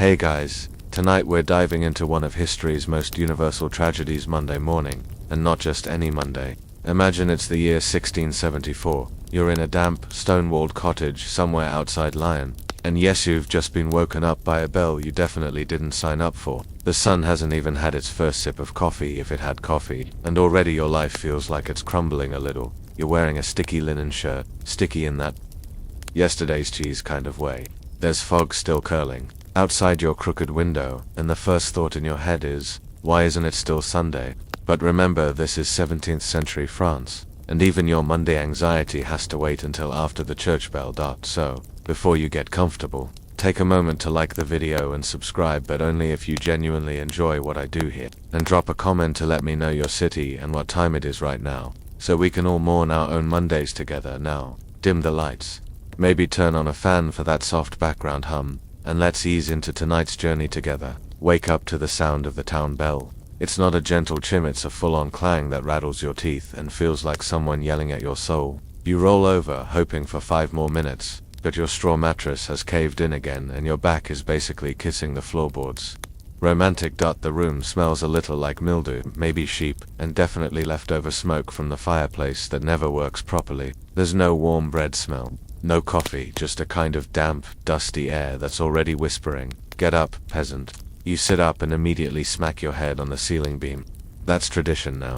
Hey guys, tonight we're diving into one of history's most universal tragedies, Monday morning, and not just any Monday. Imagine it's the year 1674, you're in a damp, stone-walled cottage somewhere outside Lyon, and yes, you've just been woken up by a bell you definitely didn't sign up for. The sun hasn't even had its first sip of coffee, if it had coffee, and already your life feels like it's crumbling a little. You're wearing a sticky linen shirt, sticky in that yesterday's cheese kind of way. There's fog still curling outside your crooked window, and the first thought in your head is, why isn't it still Sunday? But remember, this is 17th century France, and even your Monday anxiety has to wait until after the church bell. So, before you get comfortable, take a moment to like the video and subscribe, but only if you genuinely enjoy what I do here, and drop a comment to let me know your city and what time it is right now, so we can all mourn our own Mondays together. Now, dim the lights. Maybe turn on a fan for that soft background hum, and let's ease into tonight's journey together. Wake up to the sound of the town bell. It's not a gentle chime, it's a full-on clang that rattles your teeth and feels like someone yelling at your soul. You roll over, hoping for 5 more minutes, but your straw mattress has caved in again and your back is basically kissing the floorboards. Romantic. The room smells a little like mildew, maybe sheep, and definitely leftover smoke from the fireplace that never works properly. There's no warm bread smell. No coffee, just a kind of damp, dusty air that's already whispering, "Get up, peasant." You sit up and immediately smack your head on the ceiling beam. That's tradition now.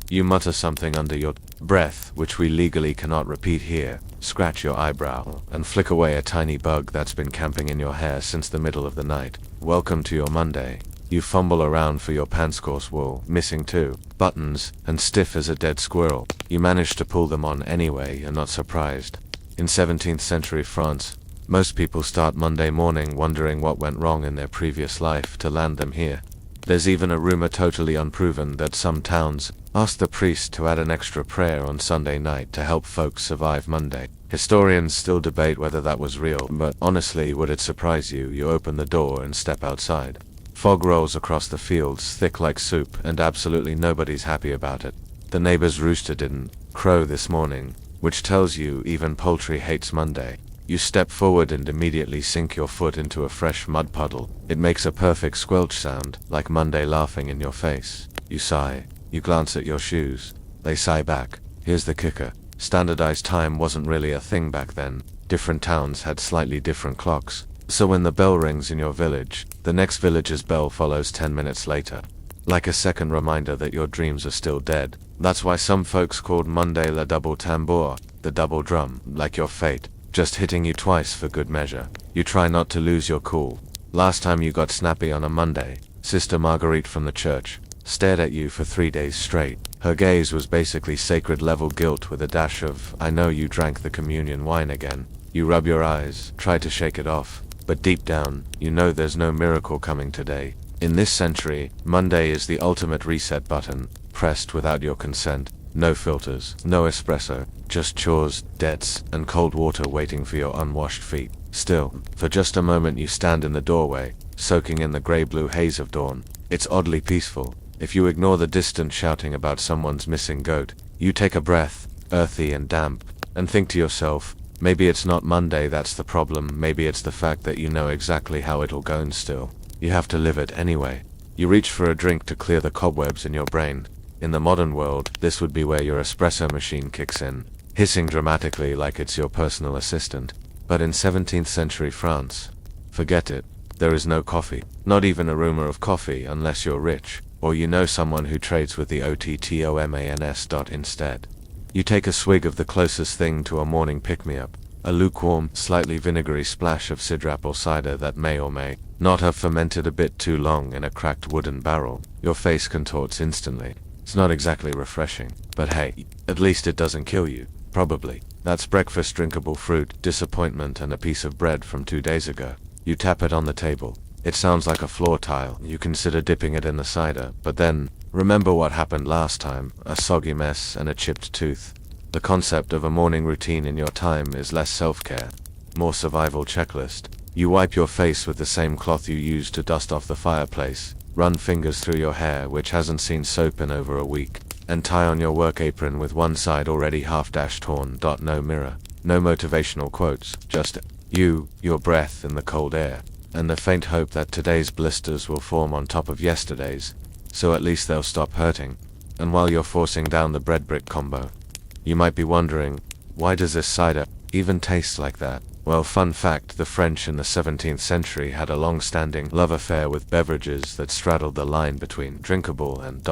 You mutter something under your breath, which we legally cannot repeat here, scratch your eyebrow, and flick away a tiny bug that's been camping in your hair since the middle of the night. Welcome to your Monday. You fumble around for your pants-course wool, missing 2 buttons, and stiff as a dead squirrel. You manage to pull them on anyway, you're not surprised. In 17th century France, most people start Monday morning wondering what went wrong in their previous life to land them here. There's even a rumor, totally unproven, that some towns ask the priest to add an extra prayer on Sunday night to help folks survive Monday. Historians still debate whether that was real, but honestly, would it surprise you? You open the door and step outside. Fog rolls across the fields, thick like soup, and absolutely nobody's happy about it. The neighbor's rooster didn't crow this morning, which tells you even poultry hates Monday. You step forward and immediately sink your foot into a fresh mud puddle. It makes a perfect squelch sound, like Monday laughing in your face. You sigh. You glance at your shoes. They sigh back. Here's the kicker. Standardized time wasn't really a thing back then. Different towns had slightly different clocks. So when the bell rings in your village, the next village's bell follows 10 minutes later. Like a second reminder that your dreams are still dead. That's why some folks called Monday le double tambour, the double drum, like your fate, just hitting you twice for good measure. You try not to lose your cool. Last time you got snappy on a Monday, Sister Marguerite from the church stared at you for 3 days straight. Her gaze was basically sacred level guilt with a dash of, I know you drank the communion wine again. You rub your eyes, try to shake it off, but deep down, you know there's no miracle coming today. In this century, Monday is the ultimate reset button, pressed without your consent. No filters, no espresso, just chores, debts, and cold water waiting for your unwashed feet. Still, for just a moment you stand in the doorway, soaking in the grey-blue haze of dawn. It's oddly peaceful. If you ignore the distant shouting about someone's missing goat, you take a breath, earthy and damp, and think to yourself, maybe it's not Monday that's the problem, maybe it's the fact that you know exactly how it'll go and still you have to live it anyway. You reach for a drink to clear the cobwebs in your brain. In the modern world, this would be where your espresso machine kicks in, hissing dramatically like it's your personal assistant. But in 17th century France, forget it. There is no coffee. Not even a rumor of coffee unless you're rich, or you know someone who trades with the OTTOMANS. Instead, you take a swig of the closest thing to a morning pick-me-up, a lukewarm, slightly vinegary splash of cider or cider that may or may not have fermented a bit too long in a cracked wooden barrel. Your face contorts instantly. It's not exactly refreshing, but hey, at least it doesn't kill you. Probably. That's breakfast drinkable fruit, disappointment, and a piece of bread from 2 days ago. You tap it on the table. It sounds like a floor tile. You consider dipping it in the cider, but then, remember what happened last time, a soggy mess and a chipped tooth. The concept of a morning routine in your time is less self-care, more survival checklist. You wipe your face with the same cloth you used to dust off the fireplace, run fingers through your hair which hasn't seen soap in over a week, and tie on your work apron with one side already half-dash torn. No mirror, no motivational quotes, just you, your breath, and the cold air. and the faint hope that today's blisters will form on top of yesterday's, so at least they'll stop hurting. And while you're forcing down the bread brick combo, you might be wondering, why does this cider even taste like that? Well, fun fact, the French in the 17th century had a long-standing love affair with beverages that straddled the line between drinkable and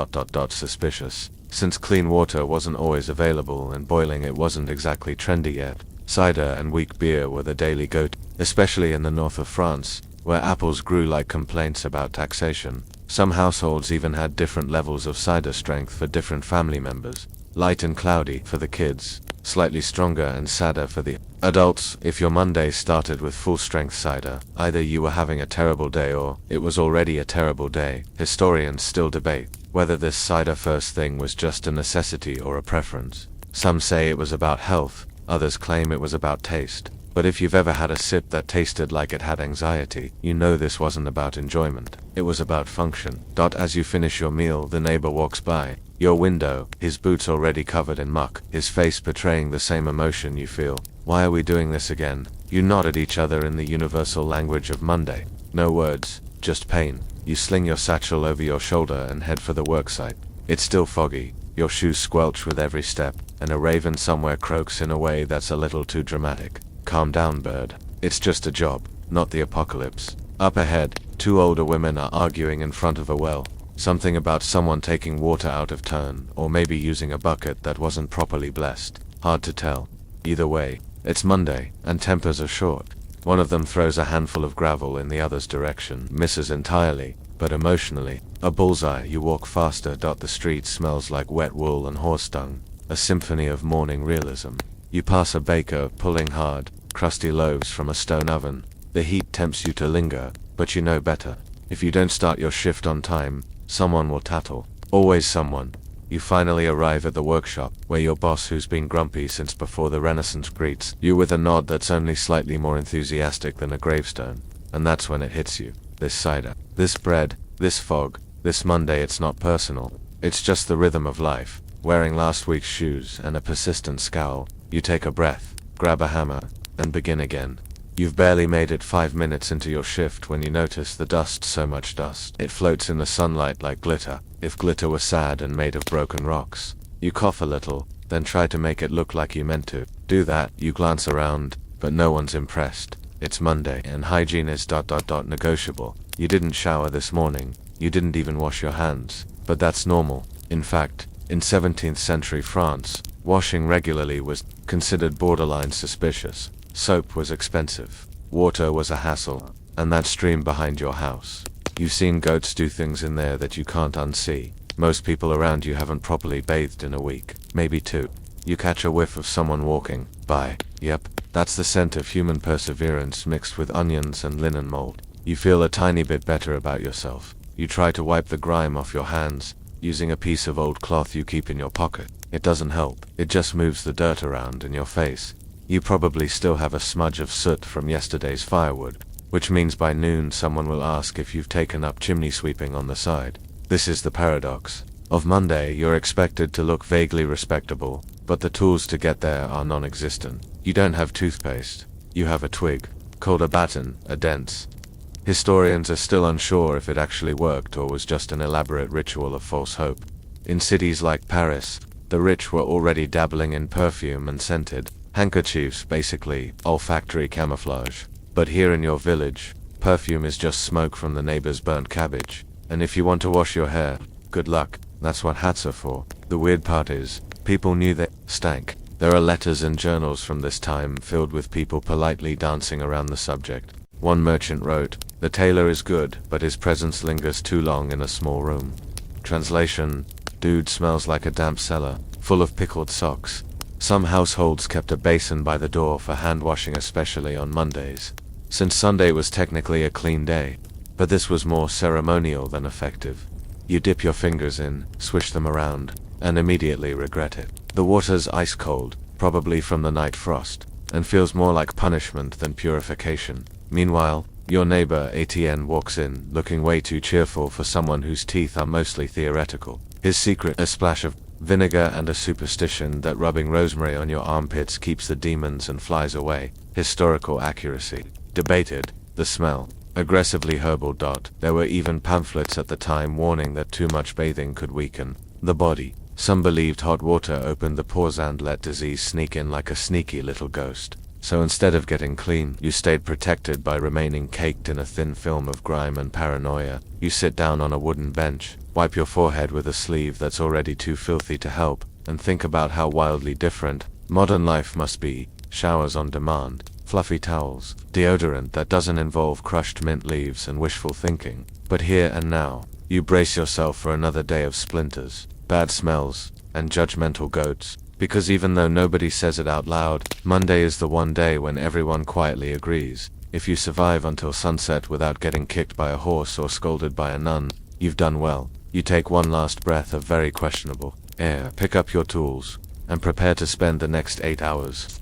suspicious. Since clean water wasn't always available and boiling it wasn't exactly trendy yet, cider and weak beer were the daily go-to, especially in the north of France, where apples grew like complaints about taxation. Some households even had different levels of cider strength for different family members. Light and cloudy for the kids, slightly stronger and sadder for the adults. If your Monday started with full-strength cider, either you were having a terrible day or it was already a terrible day. Historians still debate whether this cider first thing was just a necessity or a preference. Some say it was about health, others claim it was about taste. But if you've ever had a sip that tasted like it had anxiety, you know this wasn't about enjoyment. It was about function. As you finish your meal, the neighbor walks by your window, his boots already covered in muck, his face betraying the same emotion you feel. Why are we doing this again? You nod at each other in the universal language of Monday. No words, just pain. You sling your satchel over your shoulder and head for the worksite. It's still foggy, your shoes squelch with every step, and a raven somewhere croaks in a way that's a little too dramatic. Calm down, bird. It's just a job, not the apocalypse. Up ahead, two older women are arguing in front of a well. Something about someone taking water out of turn, or maybe using a bucket that wasn't properly blessed. Hard to tell. Either way, it's Monday, and tempers are short. One of them throws a handful of gravel in the other's direction, misses entirely, but emotionally, a bullseye. You walk faster. The street smells like wet wool and horse dung, a symphony of morning realism. You pass a baker pulling hard, crusty loaves from a stone oven. The heat tempts you to linger, but you know better. If you don't start your shift on time, someone will tattle. Always someone. You finally arrive at the workshop, where your boss, who's been grumpy since before the Renaissance, greets you with a nod that's only slightly more enthusiastic than a gravestone. And that's when it hits you. This cider, this bread, this fog, this Monday. It's not personal. It's just the rhythm of life. Wearing last week's shoes and a persistent scowl, you take a breath, grab a hammer, and begin again. You've barely made it 5 minutes into your shift when you notice the dust. So much dust, it floats in the sunlight like glitter. If glitter were sad and made of broken rocks. You cough a little, then try to make it look like you meant to. Do that, you glance around, but no one's impressed. It's Monday, and hygiene is negotiable. You didn't shower this morning, you didn't even wash your hands, but that's normal. In fact, in 17th century France, washing regularly was considered borderline suspicious. Soap was expensive, water was a hassle, and that stream behind your house. You've seen goats do things in there that you can't unsee. Most people around you haven't properly bathed in a week, maybe 2. You catch a whiff of someone walking by. Yep, that's the scent of human perseverance mixed with onions and linen mold. You feel a tiny bit better about yourself. You try to wipe the grime off your hands, using a piece of old cloth you keep in your pocket. It doesn't help, it just moves the dirt around in your face. You probably still have a smudge of soot from yesterday's firewood, which means by noon someone will ask if you've taken up chimney sweeping on the side. This is the paradox. Of Monday, you're expected to look vaguely respectable, but the tools to get there are non-existent. You don't have toothpaste. You have a twig, called a baton, a dents. Historians are still unsure if it actually worked or was just an elaborate ritual of false hope. In cities like Paris, the rich were already dabbling in perfume and scented handkerchiefs, basically olfactory camouflage. But here in your village, perfume is just smoke from the neighbor's burnt cabbage. And if you want to wash your hair, good luck, that's what hats are for. The weird part is, people knew they stank. There are letters and journals from this time filled with people politely dancing around the subject. One merchant wrote, "The tailor is good, but his presence lingers too long in a small room." Translation, dude smells like a damp cellar, full of pickled socks. Some households kept a basin by the door for hand washing, especially on Mondays, since Sunday was technically a clean day. But this was more ceremonial than effective. You dip your fingers in, swish them around, and immediately regret it. The water's ice cold, probably from the night frost, and feels more like punishment than purification. Meanwhile, your neighbor Etienne walks in, looking way too cheerful for someone whose teeth are mostly theoretical. His secret, a splash of vinegar and a superstition that rubbing rosemary on your armpits keeps the demons and flies away. Historical accuracy debated. The smell, aggressively herbal. There were even pamphlets at the time warning that too much bathing could weaken the body. Some believed hot water opened the pores and let disease sneak in like a sneaky little ghost. So instead of getting clean, you stayed protected by remaining caked in a thin film of grime and paranoia. You sit down on a wooden bench, wipe your forehead with a sleeve that's already too filthy to help, and think about how wildly different modern life must be. Showers on demand, fluffy towels, deodorant that doesn't involve crushed mint leaves and wishful thinking. But here and now, you brace yourself for another day of splinters, bad smells, and judgmental goats. Because even though nobody says it out loud, Monday is the one day when everyone quietly agrees. If you survive until sunset without getting kicked by a horse or scolded by a nun, you've done well. You take one last breath of very questionable air, pick up your tools, and prepare to spend the next 8 hours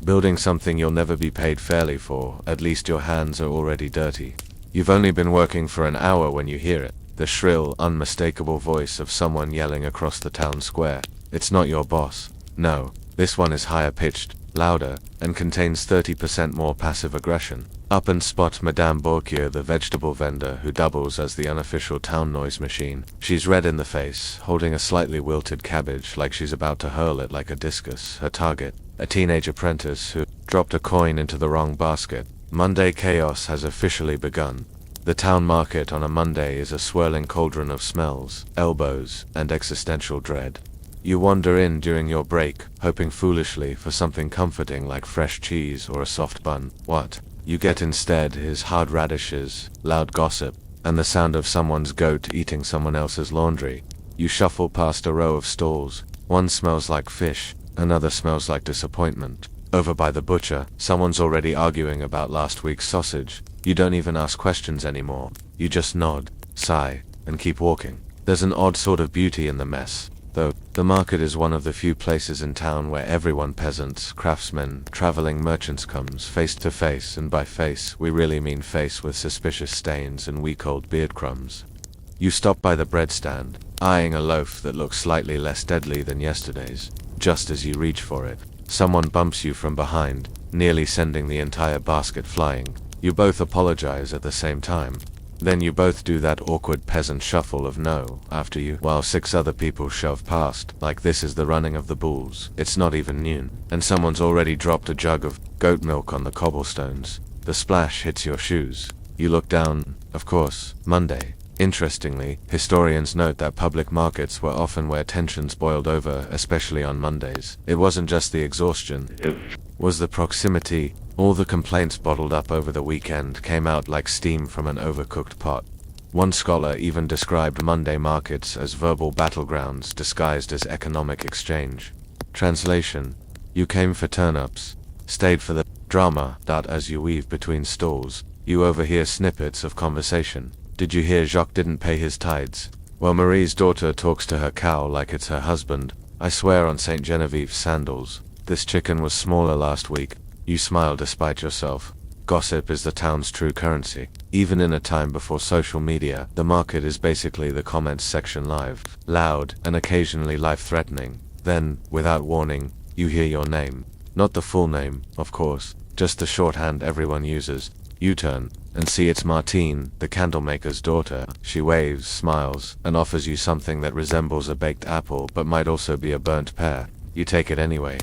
building something you'll never be paid fairly for. At least your hands are already dirty. You've only been working for an hour when you hear it, the shrill, unmistakable voice of someone yelling across the town square. It's not your boss. No, this one is higher pitched, louder, and contains 30% more passive aggression. Up and spot Madame Bourquier, the vegetable vendor who doubles as the unofficial town noise machine. She's red in the face, holding a slightly wilted cabbage like she's about to hurl it like a discus. Her target, a teenage apprentice who dropped a coin into the wrong basket. Monday chaos has officially begun. The town market on a Monday is a swirling cauldron of smells, elbows, and existential dread. You wander in during your break, hoping foolishly for something comforting like fresh cheese or a soft bun. What you get instead is hard radishes, loud gossip, and the sound of someone's goat eating someone else's laundry. You shuffle past a row of stalls. One smells like fish, another smells like disappointment. Over by the butcher, someone's already arguing about last week's sausage. You don't even ask questions anymore. You just nod, sigh, and keep walking. There's an odd sort of beauty in the mess, though. The market is one of the few places in town where everyone, peasants, craftsmen, traveling merchants, comes face to face, and by face we really mean face with suspicious stains and week-old beard crumbs. You stop by the bread stand, eyeing a loaf that looks slightly less deadly than yesterday's. Just as you reach for it, someone bumps you from behind, nearly sending the entire basket flying. You both apologize at the same time. Then you both do that awkward peasant shuffle of no after you, while 6 other people shove past, like this is the running of the bulls. It's not even noon, and someone's already dropped a jug of goat milk on the cobblestones. The splash hits your shoes. You look down, of course, Monday. Interestingly, historians note that public markets were often where tensions boiled over, especially on Mondays. It wasn't just the exhaustion, it was the proximity. All the complaints bottled up over the weekend came out like steam from an overcooked pot. One scholar even described Monday markets as verbal battlegrounds disguised as economic exchange. Translation: you came for turnips, stayed for the drama. As you weave between stalls, you overhear snippets of conversation. Did you hear Jacques didn't pay his tithes? Well, Marie's daughter talks to her cow like it's her husband. I swear on St. Genevieve's sandals. This chicken was smaller last week. You smile despite yourself. Gossip is the town's true currency. Even in a time before social media, the market is basically the comments section, live, loud, and occasionally life-threatening. Then, without warning, you hear your name. Not the full name, of course, just the shorthand everyone uses. You turn, and see it's Martine, the candlemaker's daughter. She waves, smiles, and offers you something that resembles a baked apple but might also be a burnt pear. You take it anyway.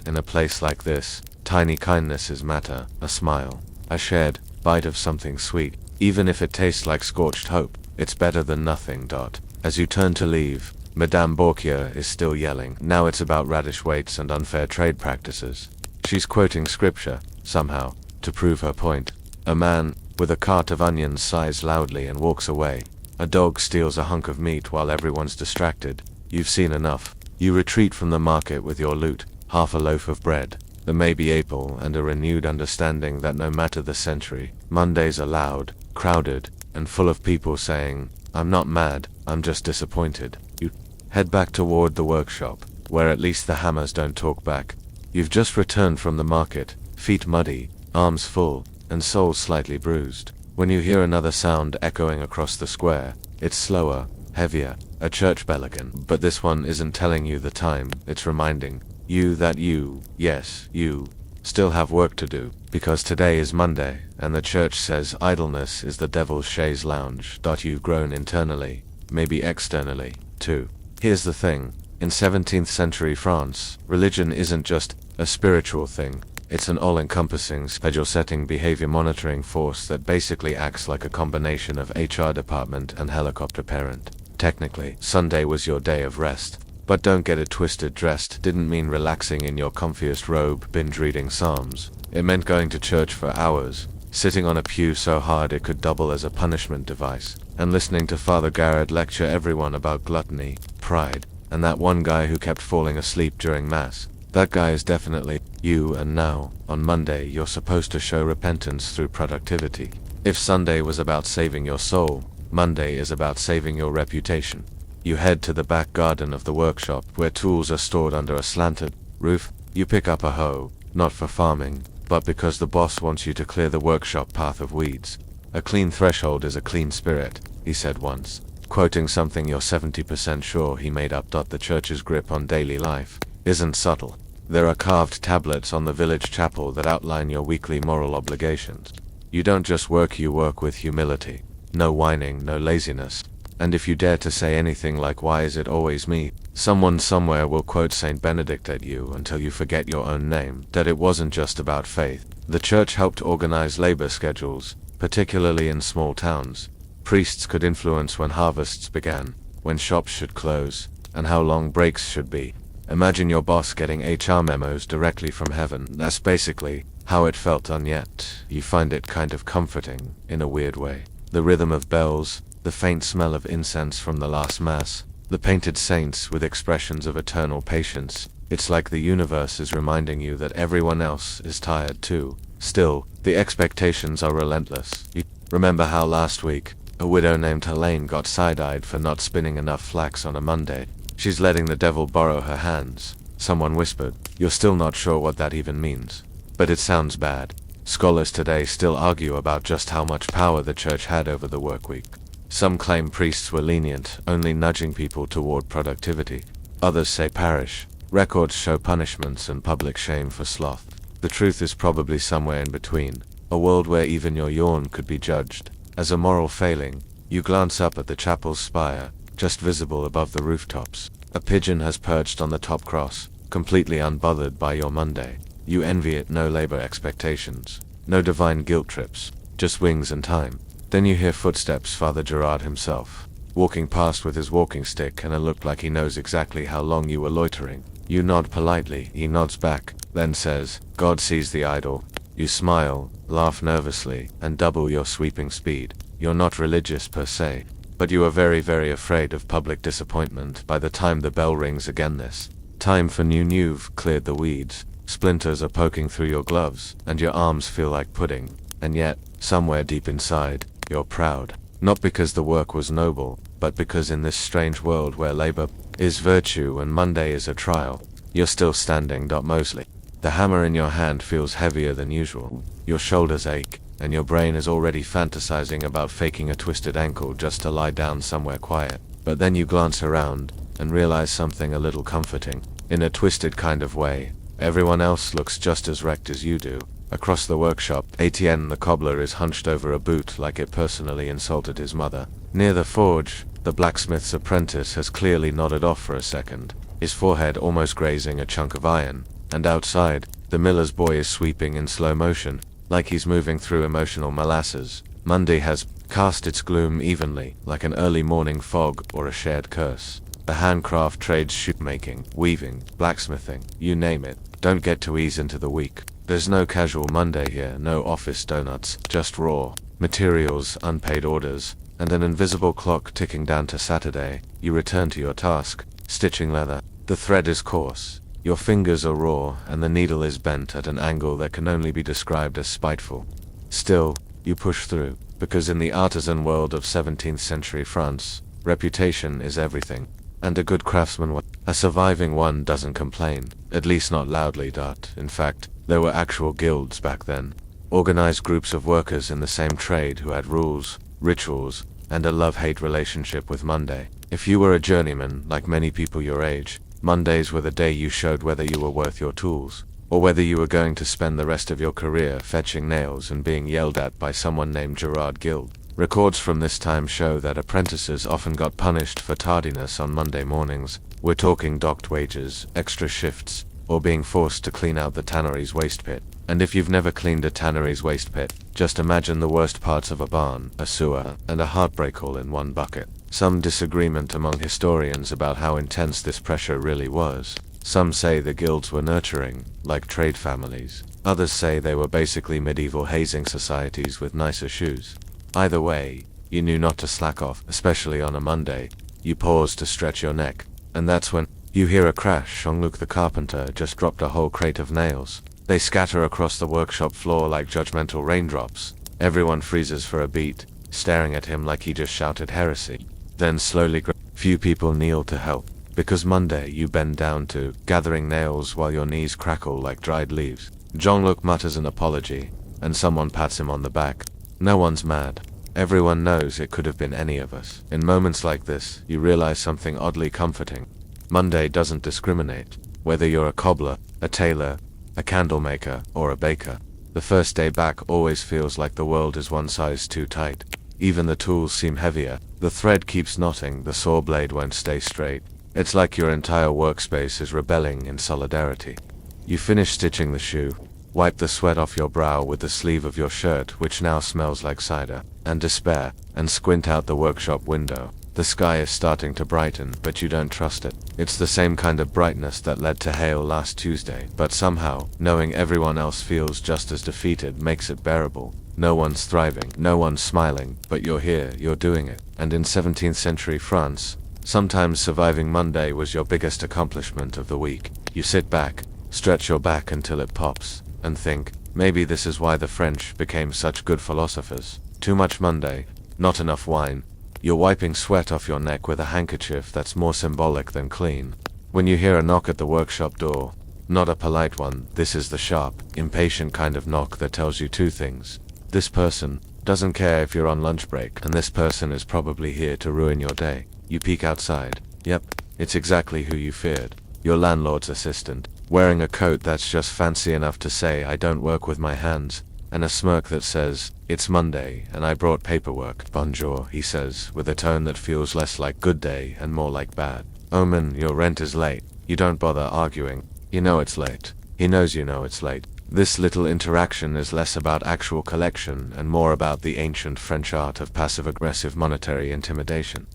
In a place like this, tiny kindnesses matter. A smile, a shared bite of something sweet, even if it tastes like scorched hope, it's better than nothing. As you turn to leave, Madame Bourquier is still yelling. Now it's about radish weights and unfair trade practices. She's quoting scripture, somehow, to prove her point. A man, with a cart of onions, sighs loudly and walks away. A dog steals a hunk of meat while everyone's distracted. You've seen enough. You retreat from the market with your loot, half a loaf of bread, the maybe apple, and a renewed understanding that no matter the century, Mondays are loud, crowded, and full of people saying, "I'm not mad, I'm just disappointed." You head back toward the workshop, where at least the hammers don't talk back. You've just returned from the market, feet muddy, arms full, and soles slightly bruised, when you hear another sound echoing across the square. It's slower, heavier, a church bell again, but this one isn't telling you the time, it's reminding you that you, yes, you, still have work to do, because today is Monday, and the church says idleness is the devil's chaise lounge. You've grown internally, maybe externally, too. Here's the thing. In 17th century France, religion isn't just a spiritual thing. It's an all-encompassing, schedule-setting behavior monitoring force that basically acts like a combination of HR department and helicopter parent. Technically, Sunday was your day of rest. But don't get it twisted. Dressed didn't mean relaxing in your comfiest robe, binge reading Psalms. It meant going to church for hours, sitting on a pew so hard it could double as a punishment device, and listening to Father Garrett lecture everyone about gluttony, pride, and that one guy who kept falling asleep during Mass. That guy is definitely you. And now, on Monday, you're supposed to show repentance through productivity. If Sunday was about saving your soul, Monday is about saving your reputation. You head to the back garden of the workshop, where tools are stored under a slanted roof. You pick up a hoe, not for farming, but because the boss wants you to clear the workshop path of weeds. A clean threshold is a clean spirit, he said once, quoting something you're 70% sure he made up. The church's grip on daily life isn't subtle. There are carved tablets on the village chapel that outline your weekly moral obligations. You don't just work, you work with humility. No whining, no laziness. And if you dare to say anything like, "Why is it always me?" someone somewhere will quote Saint Benedict at you until you forget your own name. That it wasn't just about faith. The church helped organize labor schedules, particularly in small towns. Priests could influence when harvests began, when shops should close, and how long breaks should be. Imagine your boss getting HR memos directly from heaven. That's basically how it felt, and yet you find it kind of comforting, in a weird way. The rhythm of bells, the faint smell of incense from the last Mass, the painted saints with expressions of eternal patience. It's like the universe is reminding you that everyone else is tired too. Still, the expectations are relentless. You remember how last week, a widow named Helene got side-eyed for not spinning enough flax on a Monday? She's letting the devil borrow her hands, someone whispered. You're still not sure what that even means. But it sounds bad. Scholars today still argue about just how much power the church had over the work week. Some claim priests were lenient, only nudging people toward productivity. Others say parish records show punishments and public shame for sloth. The truth is probably somewhere in between, a world where even your yawn could be judged as a moral failing. You glance up at the chapel's spire, just visible above the rooftops. A pigeon has perched on the top cross, completely unbothered by your Monday. You envy it. No labor expectations, no divine guilt trips, just wings and time. Then you hear footsteps. Father Gerard himself, walking past with his walking stick, and it looked like he knows exactly how long you were loitering. You nod politely. He nods back, then says, "God sees the idol." You smile, laugh nervously, and double your sweeping speed. You're not religious per se, but you are very, very afraid of public disappointment by the time the bell rings again. This time for you've cleared the weeds. Splinters are poking through your gloves, and your arms feel like pudding. And yet, somewhere deep inside, you're proud. Not because the work was noble, but because in this strange world where labor is virtue and Monday is a trial, you're still standing. Mostly. The hammer in your hand feels heavier than usual. Your shoulders ache, and your brain is already fantasizing about faking a twisted ankle just to lie down somewhere quiet. But then you glance around, and realize something a little comforting. In a twisted kind of way, everyone else looks just as wrecked as you do. Across the workshop, Etienne the cobbler is hunched over a boot like it personally insulted his mother. Near the forge, the blacksmith's apprentice has clearly nodded off for a second, his forehead almost grazing a chunk of iron. And outside, the miller's boy is sweeping in slow motion, like he's moving through emotional molasses. Monday has cast its gloom evenly, like an early morning fog or a shared curse. The handcraft trades, shoemaking, weaving, blacksmithing, you name it, don't get to ease into the week. There's no casual Monday here, no office donuts, just raw materials, unpaid orders, and an invisible clock ticking down to Saturday. You return to your task, stitching leather. The thread is coarse, your fingers are raw, and the needle is bent at an angle that can only be described as spiteful. Still, you push through, because in the artisan world of 17th century France, reputation is everything. And a good craftsman, a surviving one, doesn't complain, at least not loudly. In fact, there were actual guilds back then, organized groups of workers in the same trade who had rules, rituals, and a love-hate relationship with Monday. If you were a journeyman, like many people your age, Mondays were the day you showed whether you were worth your tools, or whether you were going to spend the rest of your career fetching nails and being yelled at by someone named Gerard Guild. Records from this time show that apprentices often got punished for tardiness on Monday mornings. We're talking docked wages, extra shifts, or being forced to clean out the tannery's waste pit. And if you've never cleaned a tannery's waste pit, just imagine the worst parts of a barn, a sewer, and a heartbreak all in one bucket. Some disagreement among historians about how intense this pressure really was. Some say the guilds were nurturing, like trade families. Others say they were basically medieval hazing societies with nicer shoes. Either way, you knew not to slack off, especially on a Monday. You paused to stretch your neck, and that's when you hear a crash. Luke the carpenter just dropped a whole crate of nails. They scatter across the workshop floor like judgmental raindrops. Everyone freezes for a beat, staring at him like he just shouted heresy. Then slowly, few people kneel to help, because Monday you bend down to gathering nails while your knees crackle like dried leaves. Jean-Luc mutters an apology, and someone pats him on the back. No one's mad. Everyone knows it could have been any of us. In moments like this, you realize something oddly comforting. Monday doesn't discriminate. Whether you're a cobbler, a tailor, a candle maker, or a baker, the first day back always feels like the world is one size too tight. Even the tools seem heavier. The thread keeps knotting, the saw blade won't stay straight. It's like your entire workspace is rebelling in solidarity. You finish stitching the shoe, wipe the sweat off your brow with the sleeve of your shirt, which now smells like cider, and despair, and squint out the workshop window. The sky is starting to brighten, but you don't trust it. It's the same kind of brightness that led to hail last Tuesday, but somehow, knowing everyone else feels just as defeated makes it bearable. No one's thriving, no one's smiling, but you're here, you're doing it. And in 17th century France, sometimes surviving Monday was your biggest accomplishment of the week. You sit back, stretch your back until it pops, and think, maybe this is why the French became such good philosophers. Too much Monday, not enough wine. You're wiping sweat off your neck with a handkerchief that's more symbolic than clean. When you hear a knock at the workshop door, not a polite one, this is the sharp, impatient kind of knock that tells you two things. This person doesn't care if you're on lunch break, and this person is probably here to ruin your day. You peek outside. Yep, it's exactly who you feared. Your landlord's assistant, wearing a coat that's just fancy enough to say I don't work with my hands, and a smirk that says, it's Monday, and I brought paperwork. Bonjour, he says, with a tone that feels less like good day and more like bad. Omen, your rent is late. You don't bother arguing. You know it's late. He knows you know it's late. This little interaction is less about actual collection and more about the ancient French art of passive-aggressive monetary intimidation.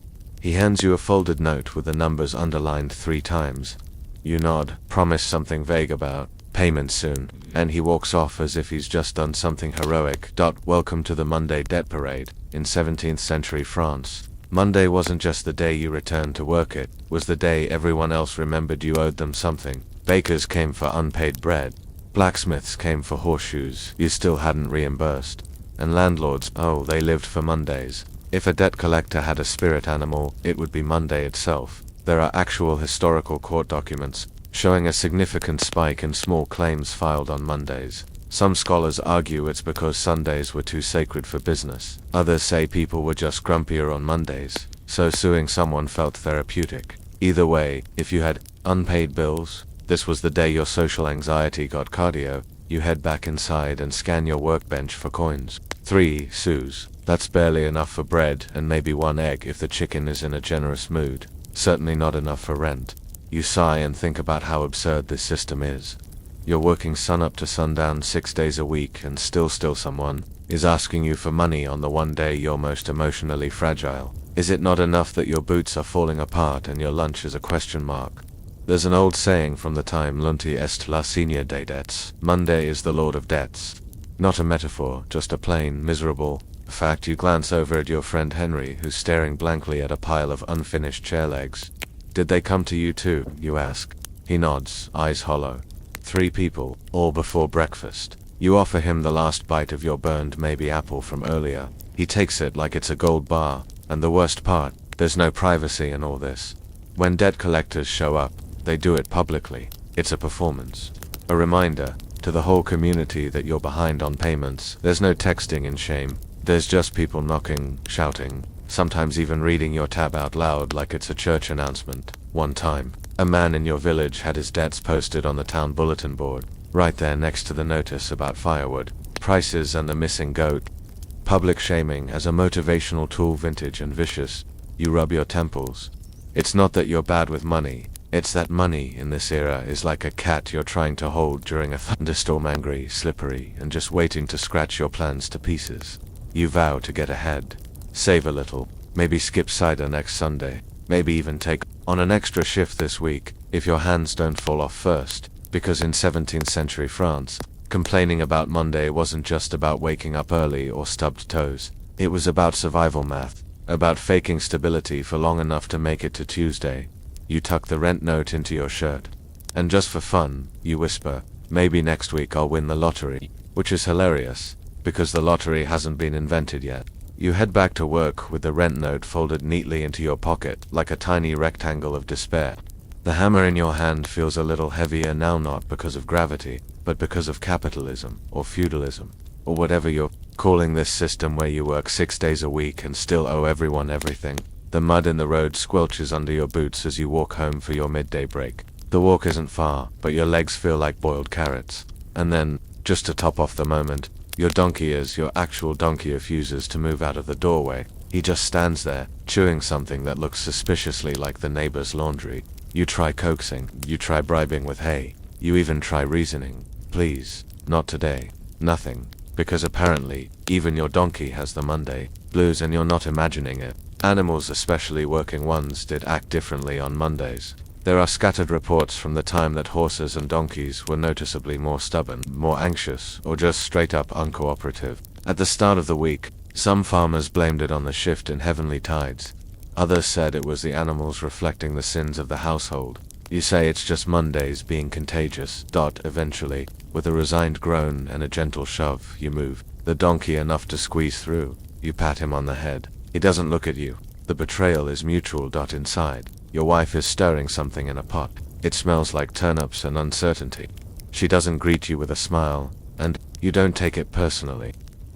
He hands you a folded note with the numbers underlined 3 times. You nod, promise something vague about payment soon, and he walks off as if he's just done something heroic. Welcome to the Monday debt parade. In 17th century France, Monday wasn't just the day you returned to work, it was the day everyone else remembered you owed them something. Bakers came for unpaid bread. Blacksmiths came for horseshoes you still hadn't reimbursed. And landlords, oh, they lived for Mondays. If a debt collector had a spirit animal, it would be Monday itself. There are actual historical court documents showing a significant spike in small claims filed on Mondays. Some scholars argue it's because Sundays were too sacred for business. Others say people were just grumpier on Mondays, so suing someone felt therapeutic. Either way, if you had unpaid bills, this was the day your social anxiety got cardio. You head back inside and scan your workbench for coins. 3 sous. That's barely enough for bread and maybe 1 egg if the chicken is in a generous mood. Certainly not enough for rent. You sigh and think about how absurd this system is. You're working sunup to sundown 6 days a week and still someone is asking you for money on the one day you're most emotionally fragile. Is it not enough that your boots are falling apart and your lunch is a question mark? There's an old saying from the time Lunti est la signa de debts. Monday is the lord of debts. Not a metaphor, just a plain, miserable fact. You glance over at your friend Henry, who's staring blankly at a pile of unfinished chair legs. Did they come to you too, you ask? He nods, eyes hollow. 3 people, all before breakfast. You offer him the last bite of your burned maybe apple from earlier. He takes it like it's a gold bar, and the worst part, there's no privacy in all this. When debt collectors show up, they do it publicly. It's a performance. A reminder to the whole community that you're behind on payments. There's no texting in shame. There's just people knocking, shouting, sometimes even reading your tab out loud like it's a church announcement. One time, a man in your village had his debts posted on the town bulletin board. right there next to the notice about firewood, prices and the missing goat. Public shaming as a motivational tool, vintage and vicious. You rub your temples. It's not that you're bad with money, it's that money in this era is like a cat you're trying to hold during a thunderstorm, angry, slippery, and just waiting to scratch your plans to pieces. You vow to get ahead. Save a little, maybe skip cider next Sunday, maybe even take on an extra shift this week, if your hands don't fall off first, because in 17th century France, complaining about Monday wasn't just about waking up early or stubbed toes, it was about survival math, about faking stability for long enough to make it to Tuesday. You tuck the rent note into your shirt. And just for fun, you whisper, maybe next week I'll win the lottery, which is hilarious, because the lottery hasn't been invented yet. You head back to work with the rent note folded neatly into your pocket, like a tiny rectangle of despair. The hammer in your hand feels a little heavier now, not because of gravity, but because of capitalism, or feudalism, or whatever you're calling this system where you work 6 days a week and still owe everyone everything. The mud in the road squelches under your boots as you walk home for your midday break. The walk isn't far, but your legs feel like boiled carrots. And then, just to top off the moment, your donkey, as your actual donkey, refuses to move out of the doorway. He just stands there, chewing something that looks suspiciously like the neighbor's laundry. You try coaxing, you try bribing with hay, you even try reasoning. Please, not today. Nothing. Because apparently, even your donkey has the Monday blues and you're not imagining it. Animals, especially working ones, did act differently on Mondays. There are scattered reports from the time that horses and donkeys were noticeably more stubborn, more anxious, or just straight up uncooperative. At the start of the week, some farmers blamed it on the shift in heavenly tides. Others said it was the animals reflecting the sins of the household. You say it's just Mondays being contagious. Eventually, with a resigned groan and a gentle shove, you move the donkey enough to squeeze through. You pat him on the head. He doesn't look at you. The betrayal is mutual. Inside, your wife is stirring something in a pot. It smells like turnips and uncertainty. She doesn't greet you with a smile, and you don't take it personally.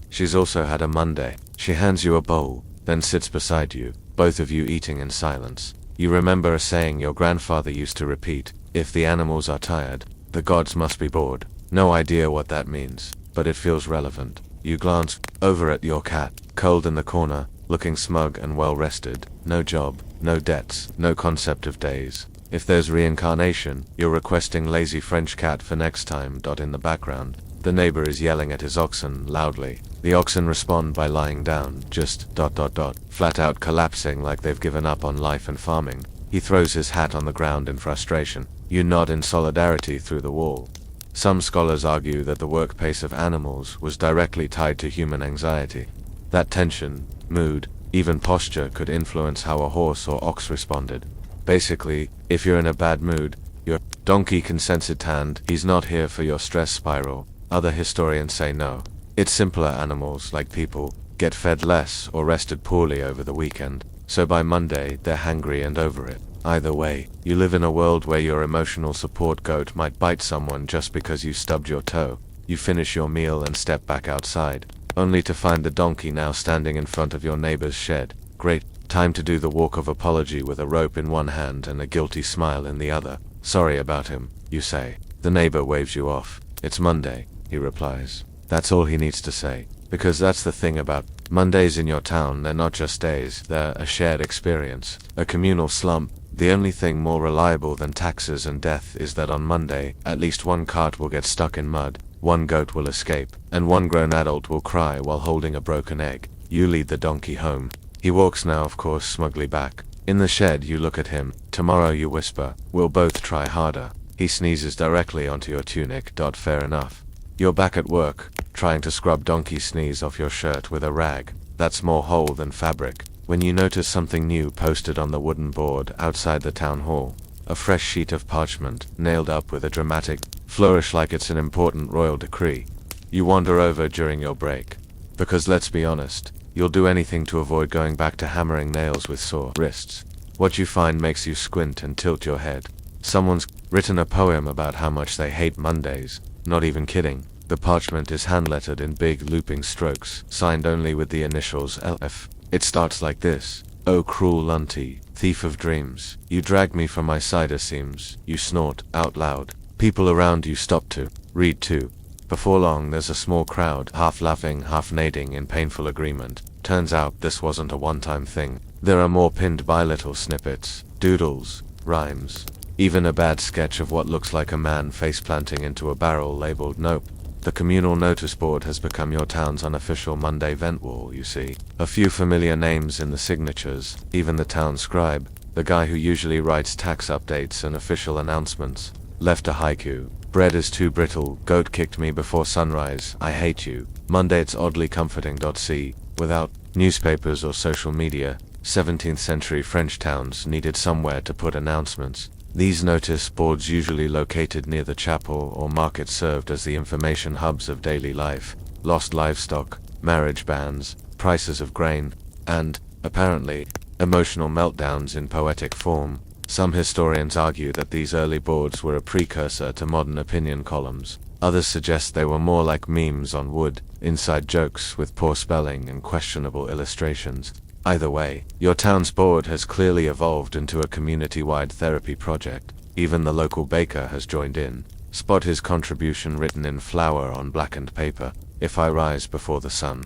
She's also had a Monday. She hands you a bowl, then sits beside you, both of you eating in silence. You remember a saying your grandfather used to repeat, if the animals are tired, the gods must be bored. No idea what that means, but it feels relevant. You glance over at your cat, curled in the corner, looking smug and well-rested. No job, no debts, no concept of days. If there's reincarnation, you're requesting lazy French cat for next time. In the background, the neighbor is yelling at his oxen loudly. The oxen respond by lying down, just flat out collapsing like they've given up on life and farming. He throws his hat on the ground in frustration. You nod in solidarity through the wall. Some scholars argue that the work pace of animals was directly tied to human anxiety. That tension, mood, even posture could influence how a horse or ox responded. Basically, if you're in a bad mood, your donkey can sense it and he's not here for your stress spiral. Other historians say no. It's simpler. Animals, like people, get fed less or rested poorly over the weekend, so by Monday they're hangry and over it. Either way, you live in a world where your emotional support goat might bite someone just because you stubbed your toe. You finish your meal and step back outside, only to find the donkey now standing in front of your neighbor's shed. Great. Time to do the walk of apology with a rope in one hand and a guilty smile in the other. Sorry about him, you say. The neighbor waves you off. It's Monday, he replies. That's all he needs to say. Because that's the thing about Mondays in your town, they're not just days, they're a shared experience, a communal slump. The only thing more reliable than taxes and death is that on Monday, at least one cart will get stuck in mud, one goat will escape, and one grown adult will cry while holding a broken egg. You lead the donkey home. He walks now, of course, smugly back. In the shed, you look at him. Tomorrow, you whisper, we'll both try harder. He sneezes directly onto your tunic. Fair enough. You're back at work, trying to scrub donkey sneeze off your shirt with a rag. That's more hole than fabric. When you notice something new posted on the wooden board outside the town hall. A fresh sheet of parchment, nailed up with a dramatic flourish like it's an important royal decree. You wander over during your break. Because let's be honest, you'll do anything to avoid going back to hammering nails with sore wrists. What you find makes you squint and tilt your head. Someone's written a poem about how much they hate Mondays. Not even kidding. The parchment is hand-lettered in big looping strokes, signed only with the initials LF. It starts like this. Oh cruel auntie, thief of dreams, you drag me from my cider seams, you snort, out loud. People around you stop to read too. Before long there's a small crowd, half laughing, half nodding in painful agreement. Turns out this wasn't a one-time thing. There are more pinned by little snippets, doodles, rhymes, even a bad sketch of what looks like a man face-planting into a barrel labeled "Nope." The communal notice board has become your town's unofficial Monday vent wall, you see. A few familiar names in the signatures, even the town scribe, the guy who usually writes tax updates and official announcements, left a haiku. Bread is too brittle, goat kicked me before sunrise, I hate you. Monday it's oddly comforting. See, without newspapers or social media, 17th century French towns needed somewhere to put announcements. These notice boards, usually located near the chapel or market, served as the information hubs of daily life. Lost livestock, marriage bans, prices of grain, and, apparently, emotional meltdowns in poetic form. Some historians argue that these early boards were a precursor to modern opinion columns. Others suggest they were more like memes on wood, inside jokes with poor spelling and questionable illustrations. Either way, your town's board has clearly evolved into a community-wide therapy project. Even the local baker has joined in. Spot his contribution written in flour on blackened paper: "If I rise before the sun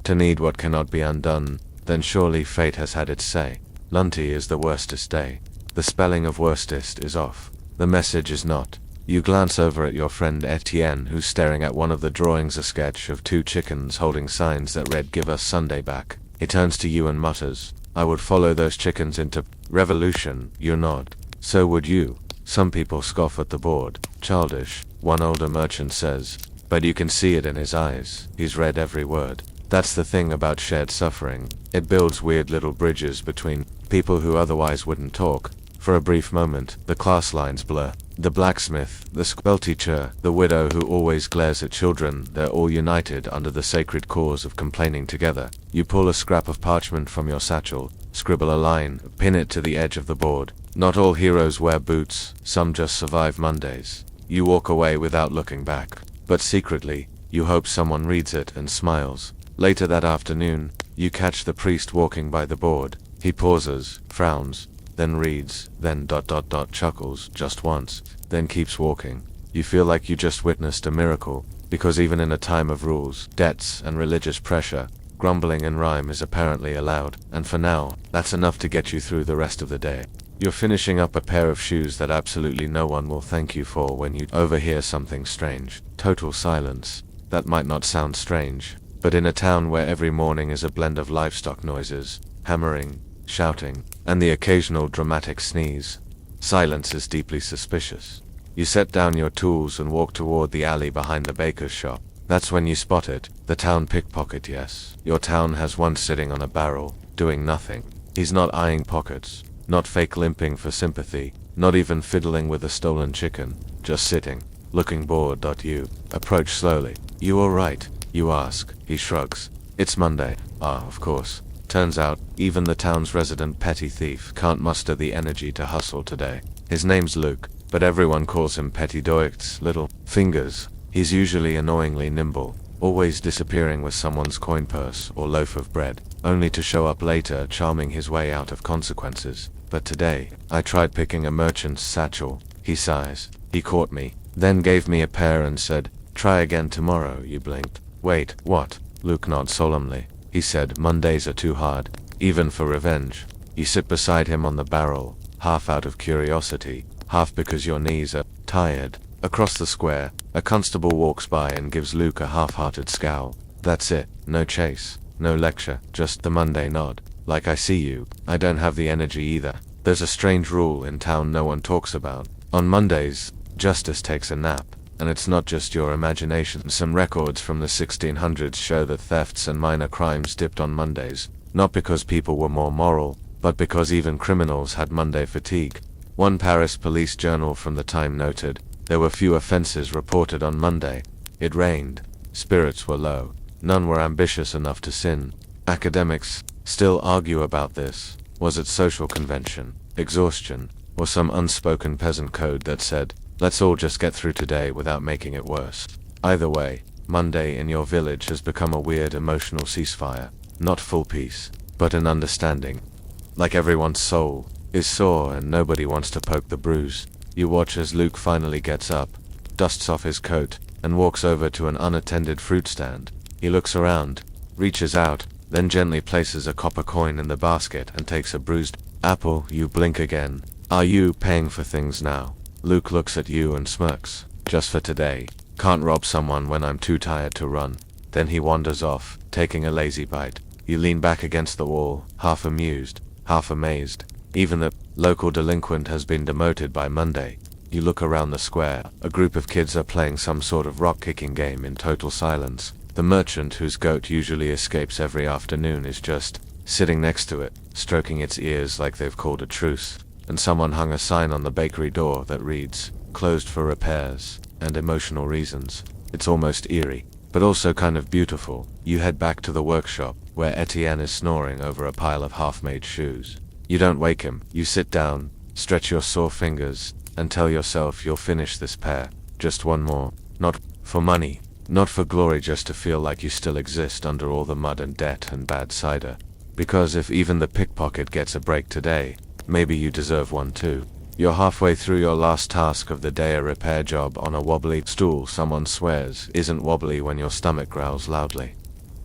to need what cannot be undone, then surely fate has had its say. Lunty is the worstest day. The spelling of worstest is off. The message is not." You glance over at your friend Etienne, who's staring at one of the drawings, a sketch of two chickens holding signs that read "Give us Sunday back." He turns to you and mutters, "I would follow those chickens into revolution." You nod. "So would you." Some people scoff at the board. "Childish," one older merchant says, but you can see it in his eyes. He's read every word. That's the thing about shared suffering. It builds weird little bridges between people who otherwise wouldn't talk. For a brief moment, the class lines blur. The blacksmith, the school teacher, the widow who always glares at children, they're all united under the sacred cause of complaining together. You pull a scrap of parchment from your satchel, scribble a line, pin it to the edge of the board. Not all heroes wear boots, some just survive Mondays. You walk away without looking back. But secretly, you hope someone reads it and smiles. Later that afternoon, you catch the priest walking by the board. He pauses, frowns, then reads, then chuckles just once, then keeps walking. You feel like you just witnessed a miracle, because even in a time of rules, debts, and religious pressure, grumbling and rhyme is apparently allowed, and for now, that's enough to get you through the rest of the day. You're finishing up a pair of shoes that absolutely no one will thank you for when you overhear something strange. Total silence. That might not sound strange, but in a town where every morning is a blend of livestock noises, hammering, shouting, and the occasional dramatic sneeze, silence is deeply suspicious. You set down your tools and walk toward the alley behind the baker's shop. That's when you spot it, the town pickpocket. Yes, your town has one sitting on a barrel, doing nothing. He's not eyeing pockets, not fake limping for sympathy, not even fiddling with a stolen chicken, just sitting, looking bored. You approach slowly. "You all right?" you ask. He shrugs. "It's Monday." "Ah, of course." Turns out, even the town's resident petty thief can't muster the energy to hustle today. His name's Luke, but everyone calls him Petty Doict's little fingers. He's usually annoyingly nimble, always disappearing with someone's coin purse or loaf of bread, only to show up later charming his way out of consequences. But today, I tried picking a merchant's satchel. He sighs. "He caught me, then gave me a pair and said, 'Try again tomorrow.'" You blinked. "Wait, what?" Luke nods solemnly. He said, "Mondays are too hard, even for revenge." You sit beside him on the barrel, half out of curiosity, half because your knees are tired. Across the square, a constable walks by and gives Luke a half-hearted scowl. That's it. No chase, no lecture, just the Monday nod. Like, "I see you. I don't have the energy either." There's a strange rule in town no one talks about. On Mondays, justice takes a nap. And it's not just your imagination. Some records from the 1600s show that thefts and minor crimes dipped on Mondays, not because people were more moral, but because even criminals had Monday fatigue. One Paris police journal from the time noted, there were few offenses reported on Monday. It rained. Spirits were low. None were ambitious enough to sin. Academics still argue about this. Was it social convention, exhaustion, or some unspoken peasant code that said, "Let's all just get through today without making it worse"? Either way, Monday in your village has become a weird emotional ceasefire. Not full peace, but an understanding. Like everyone's soul is sore and nobody wants to poke the bruise. You watch as Luke finally gets up, dusts off his coat, and walks over to an unattended fruit stand. He looks around, reaches out, then gently places a copper coin in the basket and takes a bruised apple. You blink again. Are you paying for things now? Luke looks at you and smirks. Just for today. Can't rob someone when I'm too tired to run. Then he wanders off, taking a lazy bite. You lean back against the wall, half amused, half amazed. Even the local delinquent has been demoted by Monday. You look around the square. A group of kids are playing some sort of rock-kicking game in total silence. The merchant, whose goat usually escapes every afternoon, is just sitting next to it, stroking its ears like they've called a truce. And someone hung a sign on the bakery door that reads, "Closed for repairs and emotional reasons." It's almost eerie, but also kind of beautiful. You head back to the workshop, where Etienne is snoring over a pile of half-made shoes. You don't wake him. You sit down, stretch your sore fingers, and tell yourself you'll finish this pair. Just one more. Not for money. Not for glory, just to feel like you still exist under all the mud and debt and bad cider. Because if even the pickpocket gets a break today, maybe you deserve one too. You're halfway through your last task of the day, a repair job on a wobbly stool someone swears isn't wobbly when your stomach growls loudly.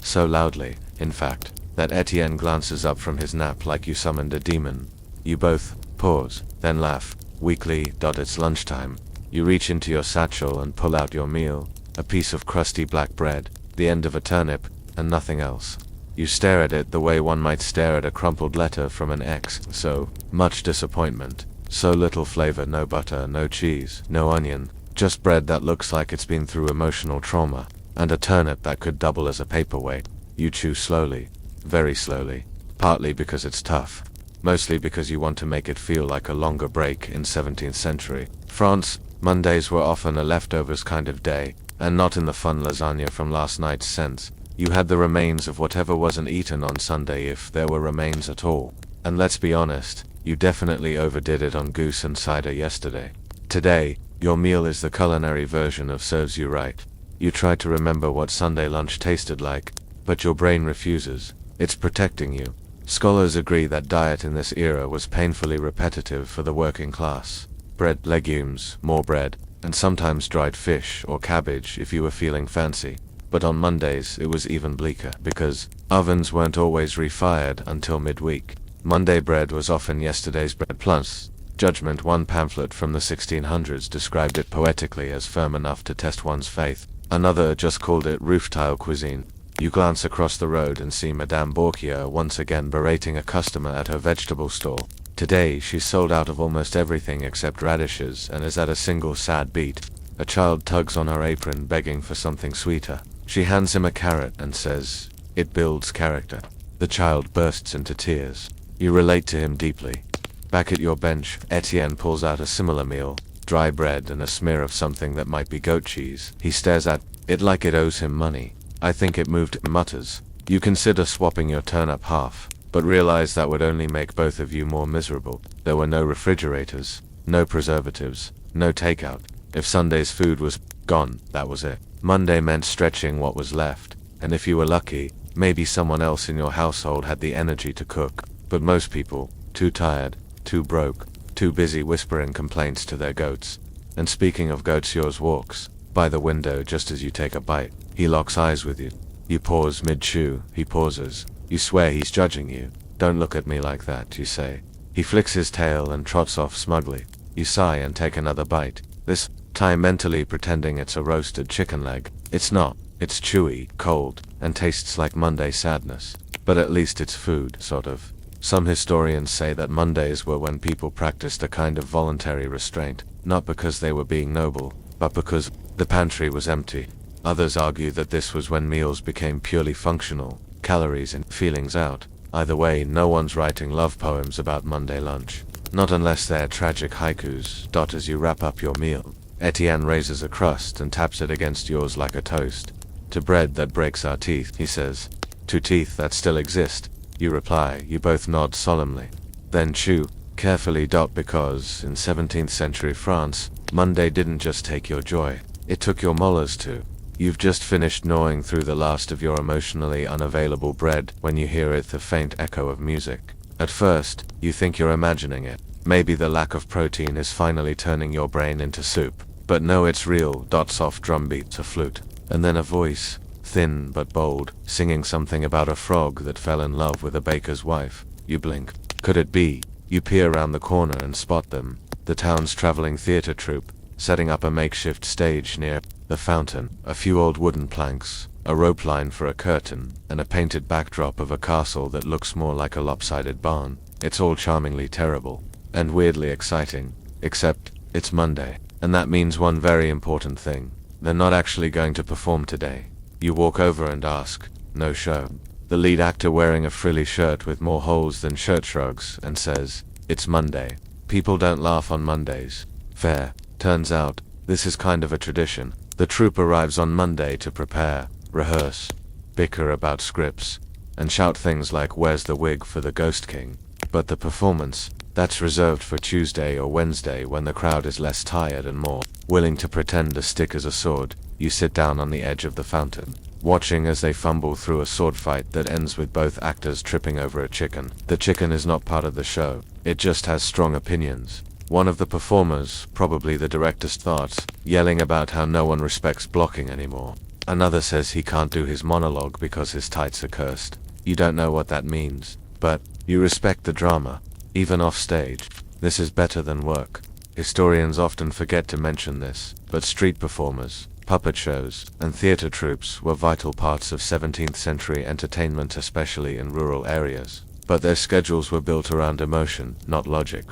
So loudly, in fact, that Etienne glances up from his nap like you summoned a demon. You both pause, then laugh, weakly. It's lunchtime. You reach into your satchel and pull out your meal, a piece of crusty black bread, the end of a turnip, and nothing else. You stare at it the way one might stare at a crumpled letter from an ex. So much disappointment. So little flavor, no butter, no cheese, no onion, just bread that looks like it's been through emotional trauma, and a turnip that could double as a paperweight. You chew slowly, very slowly, partly because it's tough, mostly because you want to make it feel like a longer break. In 17th century France, Mondays were often a leftovers kind of day, and not in the fun lasagna from last night's sense. You had the remains of whatever wasn't eaten on Sunday, if there were remains at all. And let's be honest, you definitely overdid it on goose and cider yesterday. Today, your meal is the culinary version of serves you right. You try to remember what Sunday lunch tasted like, but your brain refuses. It's protecting you. Scholars agree that diet in this era was painfully repetitive for the working class. Bread, legumes, more bread, and sometimes dried fish or cabbage if you were feeling fancy. But on Mondays it was even bleaker, because ovens weren't always refired until midweek. Monday bread was often yesterday's bread plus judgment. One pamphlet from the 1600s described it poetically as firm enough to test one's faith. Another just called it roof-tile cuisine. You glance across the road and see Madame Borgia once again berating a customer at her vegetable stall. Today she's sold out of almost everything except radishes and is at a single sad beat. A child tugs on her apron begging for something sweeter. She hands him a carrot and says, "It builds character." The child bursts into tears. You relate to him deeply. Back at your bench, Etienne pulls out a similar meal, dry bread and a smear of something that might be goat cheese. He stares at it like it owes him money. "I think it moved," mutters. You consider swapping your turnip half, but realize that would only make both of you more miserable. There were no refrigerators, no preservatives, no takeout. If Sunday's food was gone, that was it. Monday meant stretching what was left, and if you were lucky, maybe someone else in your household had the energy to cook. But most people, too tired, too broke, too busy whispering complaints to their goats. And speaking of goats, yours walks by the window just as you take a bite. He locks eyes with you. You pause mid-chew. He pauses. You swear he's judging you. "Don't look at me like that," you say. He flicks his tail and trots off smugly. You sigh and take another bite, this time mentally pretending it's a roasted chicken leg. It's not. It's chewy, cold, and tastes like Monday sadness. But at least it's food, sort of. Some historians say that Mondays were when people practiced a kind of voluntary restraint, not because they were being noble, but because the pantry was empty. Others argue that this was when meals became purely functional, calories in, feelings out. Either way, no one's writing love poems about Monday lunch. Not unless they're tragic haikus. As you wrap up your meal, Etienne raises a crust and taps it against yours like a toast. "To bread that breaks our teeth," he says. "To teeth that still exist," you reply. You both nod solemnly. Then chew carefully. Because in 17th century France, Monday didn't just take your joy, it took your molars too. You've just finished gnawing through the last of your emotionally unavailable bread when you hear it, the faint echo of music. At first, you think you're imagining it. Maybe the lack of protein is finally turning your brain into soup. But no, it's real. Soft drum beats, a flute, and then a voice, thin but bold, singing something about a frog that fell in love with a baker's wife. You blink. Could it be? You peer around the corner and spot them. The town's traveling theater troupe, setting up a makeshift stage near the fountain. A few old wooden planks, a rope line for a curtain, and a painted backdrop of a castle that looks more like a lopsided barn. It's all charmingly terrible, and weirdly exciting, except it's Monday. And that means one very important thing. They're not actually going to perform today. You walk over and ask, no show. The lead actor, wearing a frilly shirt with more holes than shirt shrugs, and says, it's Monday. People don't laugh on Mondays. Fair. Turns out, this is kind of a tradition. The troupe arrives on Monday to prepare, rehearse, bicker about scripts, and shout things like, where's the wig for the Ghost King? But the performance, that's reserved for Tuesday or Wednesday, when the crowd is less tired and more willing to pretend a stick is a sword. You sit down on the edge of the fountain, watching as they fumble through a sword fight that ends with both actors tripping over a chicken. The chicken is not part of the show, it just has strong opinions. One of the performers, probably the director, starts yelling about how no one respects blocking anymore. Another says he can't do his monologue because his tights are cursed. You don't know what that means, but you respect the drama, even off stage. This is better than work. Historians often forget to mention this, but street performers, puppet shows, and theater troupes were vital parts of 17th century entertainment, especially in rural areas. But their schedules were built around emotion, not logic.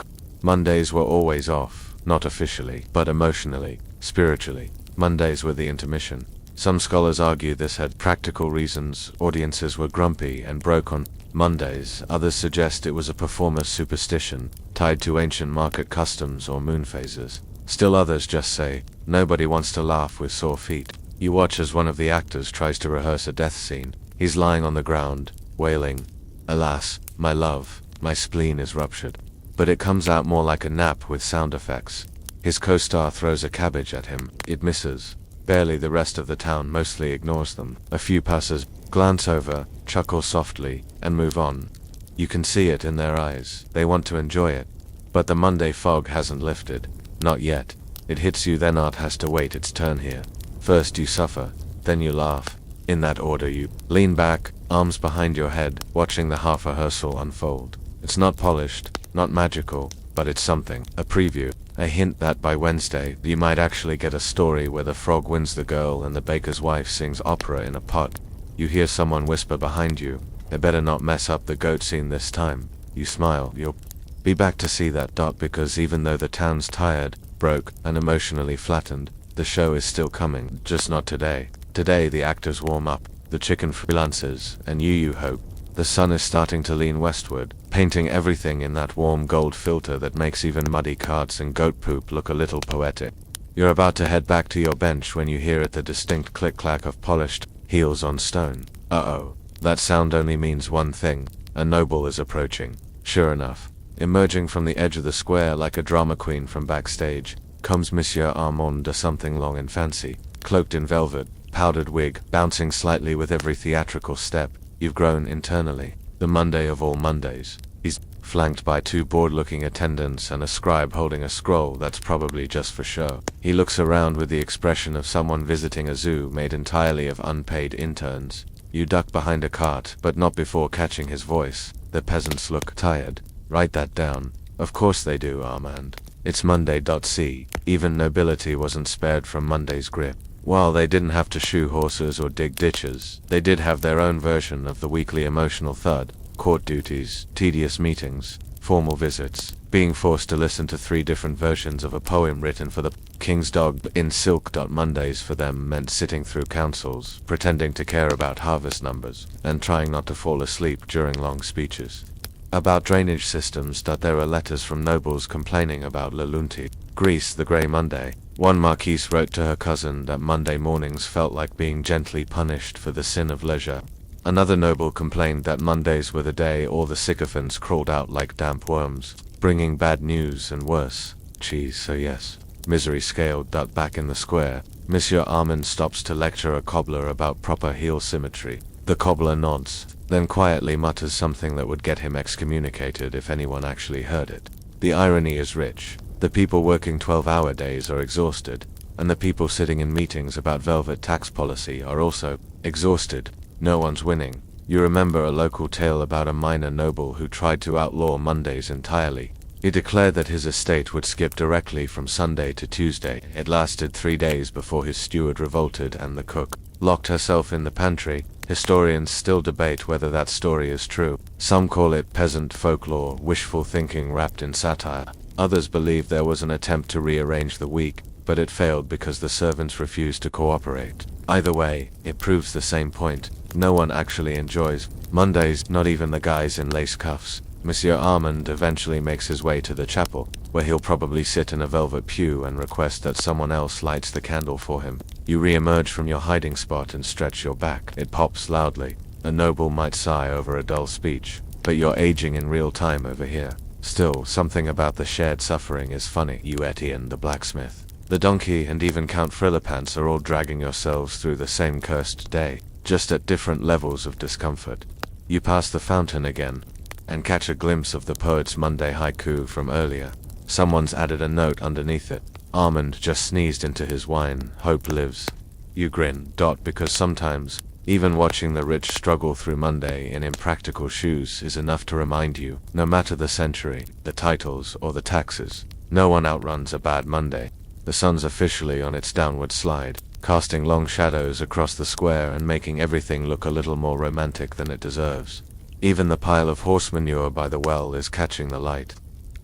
Mondays were always off, not officially, but emotionally, spiritually. Mondays were the intermission. Some scholars argue this had practical reasons. Audiences were grumpy and broke on Mondays. Others suggest it was a performer's superstition, tied to ancient market customs or moon phases. Still others just say, nobody wants to laugh with sore feet. You watch as one of the actors tries to rehearse a death scene. He's lying on the ground, wailing, alas, my love, my spleen is ruptured. But it comes out more like a nap with sound effects. His co-star throws a cabbage at him. It misses. Barely. The rest of the town mostly ignores them. A few passers glance over, chuckle softly, and move on. You can see it in their eyes. They want to enjoy it. But the Monday fog hasn't lifted. Not yet. It hits you, then art has to wait its turn here. First you suffer, then you laugh. In that order. You lean back, arms behind your head, watching the half rehearsal unfold. It's not polished, not magical, but it's something. A preview. A hint that by Wednesday, you might actually get a story where the frog wins the girl and the baker's wife sings opera in a pot. You hear someone whisper behind you, they better not mess up the goat scene this time. You smile. You'll be back to see that. Because even though the town's tired, broke, and emotionally flattened, the show is still coming, just not today. Today the actors warm up, the chicken freelances, and you hope. The sun is starting to lean westward, painting everything in that warm gold filter that makes even muddy carts and goat poop look a little poetic. You're about to head back to your bench when you hear the distinct click-clack of polished heels on stone. Uh-oh. That sound only means one thing. A noble is approaching. Sure enough, emerging from the edge of the square like a drama queen from backstage, comes Monsieur Armand de something long and fancy, cloaked in velvet, powdered wig, bouncing slightly with every theatrical step. You've grown internally. The Monday of all Mondays. He's flanked by two bored-looking attendants and a scribe holding a scroll that's probably just for show. He looks around with the expression of someone visiting a zoo made entirely of unpaid interns. You duck behind a cart, but not before catching his voice. The peasants look tired. Write that down. Of course they do, Armand. It's Monday. See, even nobility wasn't spared from Monday's grip. While they didn't have to shoe horses or dig ditches, they did have their own version of the weekly emotional thud. Court duties, tedious meetings, formal visits, being forced to listen to 3 different versions of a poem written for the king's dog in silk. Mondays for them meant sitting through councils, pretending to care about harvest numbers, and trying not to fall asleep during long speeches about drainage systems. There are letters from nobles complaining about Lalunti, Greece, the grey Monday. One marquise wrote to her cousin that Monday mornings felt like being gently punished for the sin of leisure. Another noble complained that Mondays were the day all the sycophants crawled out like damp worms, bringing bad news and worse. Cheese, so yes. Misery scaled. Back in the square, Monsieur Armand stops to lecture a cobbler about proper heel symmetry. The cobbler nods, then quietly mutters something that would get him excommunicated if anyone actually heard it. The irony is rich. The people working 12-hour days are exhausted, and the people sitting in meetings about velvet tax policy are also exhausted. No one's winning. You remember a local tale about a minor noble who tried to outlaw Mondays entirely. He declared that his estate would skip directly from Sunday to Tuesday. It lasted 3 days before his steward revolted and the cook locked herself in the pantry. Historians still debate whether that story is true. Some call it peasant folklore, wishful thinking wrapped in satire. Others believe there was an attempt to rearrange the week, but it failed because the servants refused to cooperate. Either way, it proves the same point. No one actually enjoys Mondays, not even the guys in lace cuffs. Monsieur Armand eventually makes his way to the chapel, where he'll probably sit in a velvet pew and request that someone else lights the candle for him. You re-emerge from your hiding spot and stretch your back. It pops loudly. A noble might sigh over a dull speech, but you're aging in real time over here. Still, something about the shared suffering is funny. You, Etienne, the blacksmith, the donkey, and even Count Frilipants are all dragging yourselves through the same cursed day, just at different levels of discomfort. You pass the fountain again, and catch a glimpse of the poet's Monday haiku from earlier. Someone's added a note underneath it. Armand just sneezed into his wine. Hope lives. You grin, because sometimes, even watching the rich struggle through Monday in impractical shoes is enough to remind you, no matter the century, the titles, or the taxes, no one outruns a bad Monday. The sun's officially on its downward slide, casting long shadows across the square and making everything look a little more romantic than it deserves. Even the pile of horse manure by the well is catching the light.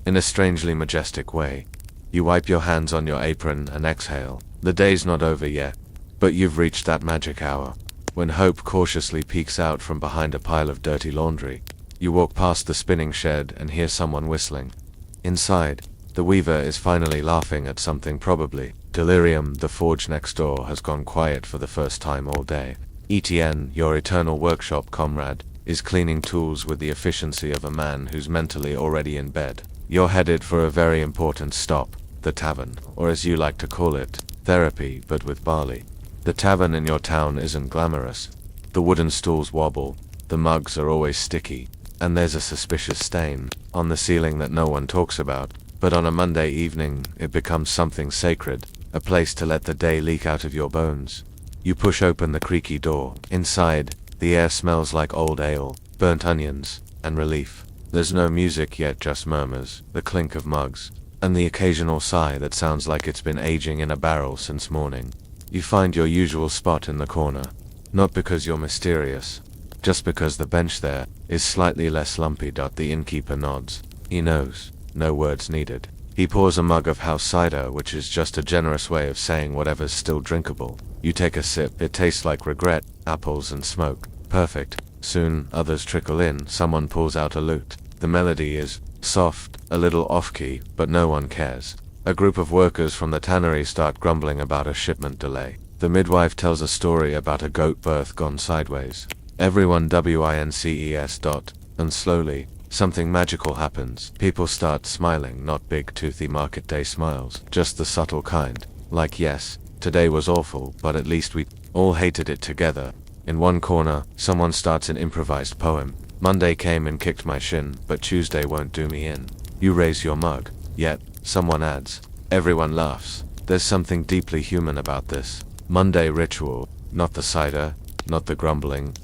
In a strangely majestic way. You wipe your hands on your apron and exhale. The day's not over yet, but you've reached that magic hour, when hope cautiously peeks out from behind a pile of dirty laundry. You walk past the spinning shed and hear someone whistling. Inside, the weaver is finally laughing at something, probably delirium. The forge next door has gone quiet for the first time all day. Etienne, your eternal workshop comrade, is cleaning tools with the efficiency of a man who's mentally already in bed. You're headed for a very important stop, the tavern, or as you like to call it, therapy, but with barley. The tavern in your town isn't glamorous. The wooden stools wobble, the mugs are always sticky, and there's a suspicious stain on the ceiling that no one talks about. But on a Monday evening, it becomes something sacred, a place to let the day leak out of your bones. You push open the creaky door. Inside, the air smells like old ale, burnt onions, and relief. There's no music yet, just murmurs, the clink of mugs, and the occasional sigh that sounds like it's been aging in a barrel since morning. You find your usual spot in the corner, not because you're mysterious, just because the bench there is slightly less lumpy. The innkeeper nods. He knows. No words needed. He pours a mug of house cider, which is just a generous way of saying whatever's still drinkable. You take a sip. It tastes like regret, apples, and smoke. Perfect. Soon, others trickle in. Someone pulls out a lute. The melody is soft, a little off-key, but no one cares. A group of workers from the tannery start grumbling about a shipment delay. The midwife tells a story about a goat birth gone sideways. Everyone winces. And slowly, something magical happens. People start smiling, not big toothy market day smiles, just the subtle kind. Like, yes, today was awful, but at least we all hated it together. In one corner, someone starts an improvised poem. Monday came and kicked my shin, but Tuesday won't do me in. You raise your mug. Yet, someone adds. Everyone laughs. There's something deeply human about this Monday ritual. Not the cider, not the grumbling,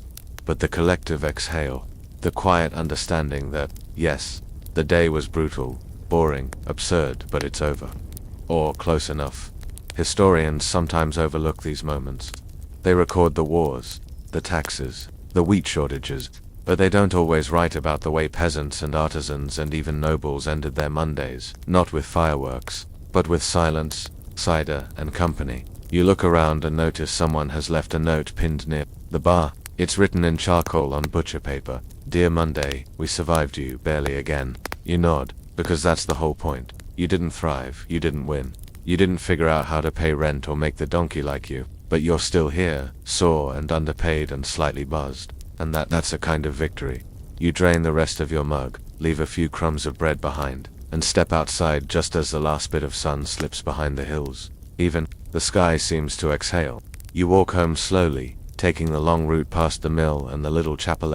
but the collective exhale. The quiet understanding that, yes, the day was brutal, boring, absurd, but it's over. Or close enough. Historians sometimes overlook these moments. They record the wars, the taxes, the wheat shortages, but they don't always write about the way peasants and artisans and even nobles ended their Mondays, not with fireworks, but with silence, cider, and company. You look around and notice someone has left a note pinned near the bar. It's written in charcoal on butcher paper. Dear Monday, we survived you, barely again. You nod, because that's the whole point. You didn't thrive, you didn't win. You didn't figure out how to pay rent or make the donkey like you, but you're still here, sore and underpaid and slightly buzzed. And that's a kind of victory. You drain the rest of your mug, leave a few crumbs of bread behind, and step outside just as the last bit of sun slips behind the hills. Even the sky seems to exhale. You walk home slowly, taking the long route past the mill and the little chapel.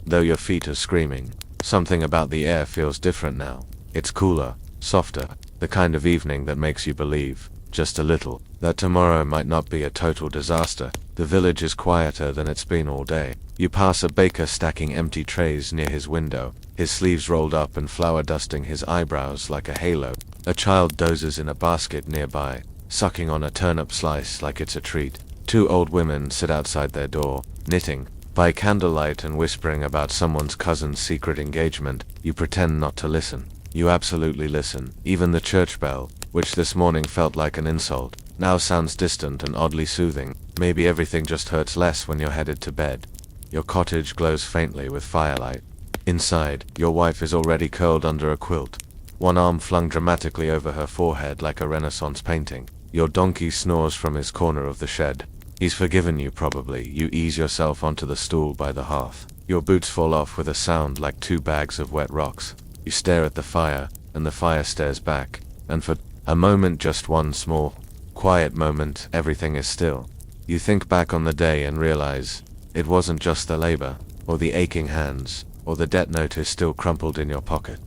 Though your feet are screaming, something about the air feels different now. It's cooler, softer, the kind of evening that makes you believe, just a little, that tomorrow might not be a total disaster. The village is quieter than it's been all day. You pass a baker stacking empty trays near his window, his sleeves rolled up and flour dusting his eyebrows like a halo. A child dozes in a basket nearby, sucking on a turnip slice like it's a treat. Two old women sit outside their door, knitting, by candlelight and whispering about someone's cousin's secret engagement. You pretend not to listen. You absolutely listen. Even the church bell, which this morning felt like an insult, now sounds distant and oddly soothing. Maybe everything just hurts less when you're headed to bed. Your cottage glows faintly with firelight. Inside, your wife is already curled under a quilt, one arm flung dramatically over her forehead like a Renaissance painting. Your donkey snores from his corner of the shed. He's forgiven you probably. You ease yourself onto the stool by the hearth. Your boots fall off with a sound like 2 bags of wet rocks. You stare at the fire, and the fire stares back, and for a moment, just one small, quiet moment, everything is still. You think back on the day and realize, it wasn't just the labor, or the aching hands, or the debt notice still crumpled in your pocket.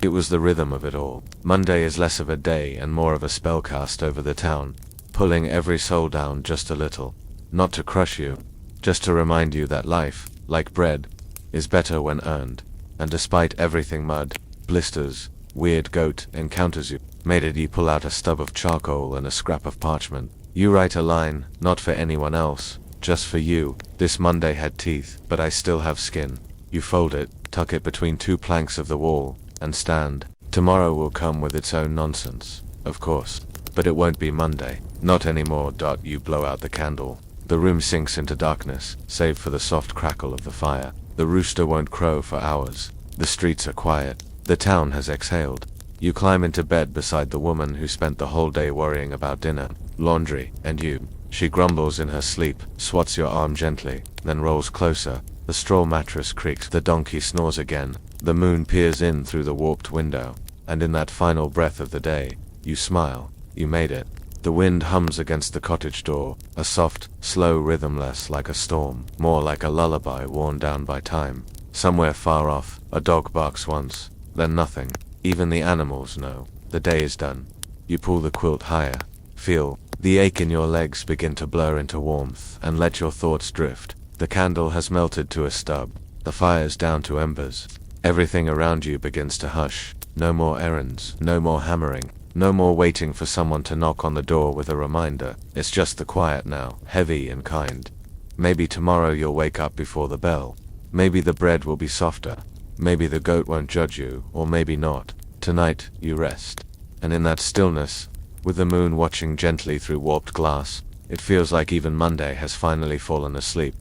It was the rhythm of it all. Monday is less of a day and more of a spell cast over the town, pulling every soul down just a little. Not to crush you, just to remind you that life, like bread, is better when earned. And despite everything, mud, blisters, weird goat encounters, you made it. You pull out a stub of charcoal and a scrap of parchment. You write a line, not for anyone else, just for you. This Monday had teeth, but I still have skin. You fold it, tuck it between 2 planks of the wall, and stand. Tomorrow will come with its own nonsense, of course, but it won't be Monday. Not anymore. You blow out the candle. The room sinks into darkness, save for the soft crackle of the fire. The rooster won't crow for hours. The streets are quiet. The town has exhaled. You climb into bed beside the woman who spent the whole day worrying about dinner, laundry, and you. She grumbles in her sleep, swats your arm gently, then rolls closer. The straw mattress creaks. The donkey snores again. The moon peers in through the warped window, and in that final breath of the day, you smile. You made it. The wind hums against the cottage door, a soft, slow rhythm, less like a storm, more like a lullaby worn down by time. Somewhere far off, a dog barks once, then nothing. Even the animals know the day is done. You pull the quilt higher, feel the ache in your legs begin to blur into warmth, and let your thoughts drift. The candle has melted to a stub. The fire's down to embers. Everything around you begins to hush. No more errands, no more hammering, no more waiting for someone to knock on the door with a reminder. It's just the quiet now, heavy and kind. Maybe tomorrow you'll wake up before the bell. Maybe the bread will be softer. Maybe the goat won't judge you, or maybe not. Tonight, you rest. And in that stillness, with the moon watching gently through warped glass, it feels like even Monday has finally fallen asleep.